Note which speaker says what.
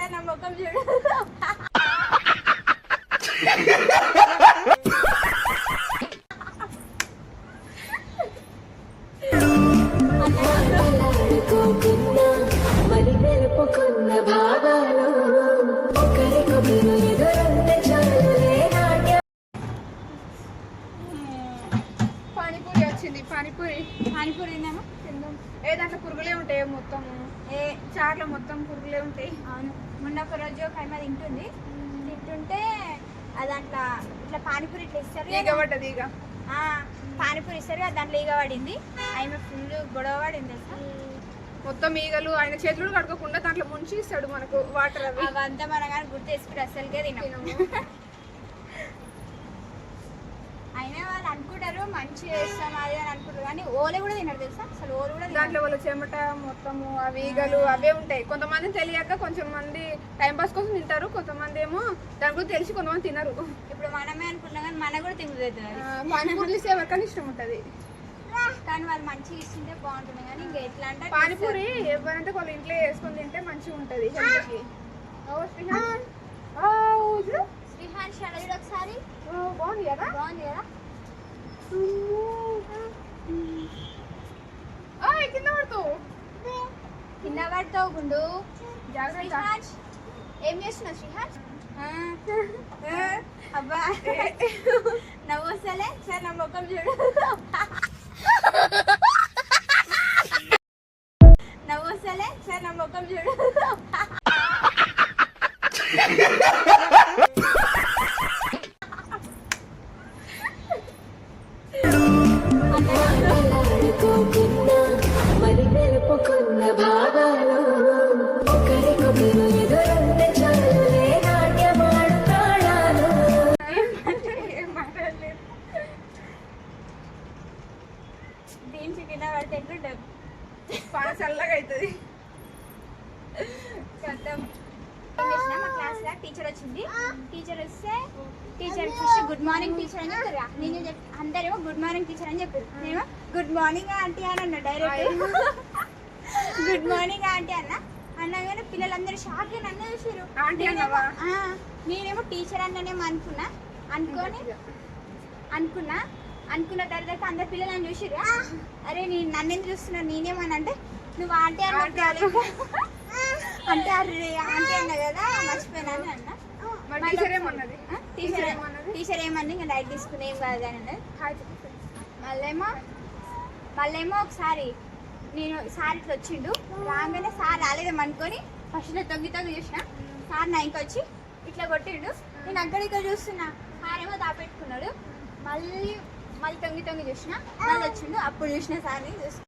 Speaker 1: Sir నా ముఖం చూడు.
Speaker 2: పానీపూరి వచ్చింది. పానీపూరి
Speaker 1: తిన్నాను.
Speaker 2: ఏ దాంట్లో పురుగులే ఉంటాయి మొత్తము. ఏ చాట్లో మొత్తం పురుగులే ఉంటాయి.
Speaker 1: అవును. మొన్న ఒక రోజు ఒక ఆమె తింటుంటే దాంట్లో ఇట్లా పానీపూరి ఇట్లా ఇస్తారు.
Speaker 2: ఈగ పడ్డది. ఈగ
Speaker 1: పానీపూరి ఇస్తారు కదా, దాంట్లో ఈగ పడింది. ఆమె ఫుల్ గొడవ పడింది తెలుసా.
Speaker 2: మొత్తం ఈగలు. ఆయన చేతులు కడుకోకుండా దాంట్లో ముంచి ఇస్తాడు మనకు వాటర్.
Speaker 1: అవంతా మనం కానీ గుర్తు చేసుకుంటే అసలుకే తినము. అయినా వాళ్ళు అనుకుంటారు మంచి చేస్తాం అది అని అనుకుంటారు, కానీ ఓలే కూడా తినరు తెలుసా. అసలు ఓలు కూడా
Speaker 2: దాంట్లో వాళ్ళ చెమట మొత్తము అవి ఈగలు అవే ఉంటాయి. కొంతమంది తెలియక కొంచెం మంది టైంపాస్ కోసం తింటారు, కొంతమంది ఏమో దాని గురించి తెలిసి కొంతమంది తినరు.
Speaker 1: ఇప్పుడు మనమే అనుకున్నాం కానీ మనకు కూడా తినలేదు.
Speaker 2: పానీపూరి ఎవరికైనా ఇష్టం ఉంటుంది,
Speaker 1: కానీ వాళ్ళు మంచిగా ఇస్తుంటే బాగుంటుంది. కానీ ఇంకా ఎట్లా అంటే
Speaker 2: పానీపూరి ఎవరంటే వాళ్ళ ఇంట్లో వేసుకొని తింటే మంచిగా ఉంటుంది హెల్త్కి.
Speaker 1: శ్రీహాన్ షడైడ్ ఒకసారి
Speaker 2: బాగుంది కదా.
Speaker 1: కింద పడతావు గుండు.
Speaker 2: జాగ్రత్త.
Speaker 1: ఏం చేస్తున్నావు శ్రీహాన్? అబ్బా నవ్వు వస్తలే సార్ నా ముఖం చూడు. నవ్వు వస్తలే సార్ నా ముఖం చూడు. దీనికి కింద పడితే ఎట్లుంటుంది?
Speaker 2: చల్లగా అవుతుంది.
Speaker 1: మా క్లాస్ లో టీచర్ వచ్చింది. టీచర్ వస్తే teacher first good morning teacher అని చెప్తారు. నేను అందరేమో గుడ్ మార్నింగ్ టీచర్ అని చెప్పారు. నేనేమో గుడ్ మార్నింగ్ ఆంటీ అని అన్నా డైరెక్ట్. గుడ్ మార్నింగ్ ఆంటీ అన్నగానే పిల్లలందరూ షాక్ గా నన్ను చూసారు. నేనేమో టీచర్ అన్ననేమో అనుకున్న తర్వాత అందరు పిల్లలని చూసిరు. అరే నేను నన్ను చూస్తున్నాను నేనేమని అంటే నువ్వు ఆంటీ అన్న అంటే అరే ఆంటీ అన్నా కదా మర్చిపోయినాను అన్న. టీచర్ ఏమన్నది ఇంకా డైట్ తీసుకుని ఏం కాదు అని అన్నది. మళ్ళేమో ఒకసారి నేను సార్ ఇట్లా వచ్చిండు. రాగానే సార్ రాలేదేమో అనుకొని ఫస్ట్ తొంగి చూసిన. సార్ నా ఇంకొచ్చి ఇట్లా కొట్టిండు. నేను అక్కడిక్కడ చూస్తున్నా. సార్ ఏమో దాపెట్టుకున్నాడు. మళ్ళీ తొంగి చూసిన. మళ్ళీ వచ్చిండు. అప్పుడు చూసిన సార్ని చూసిన.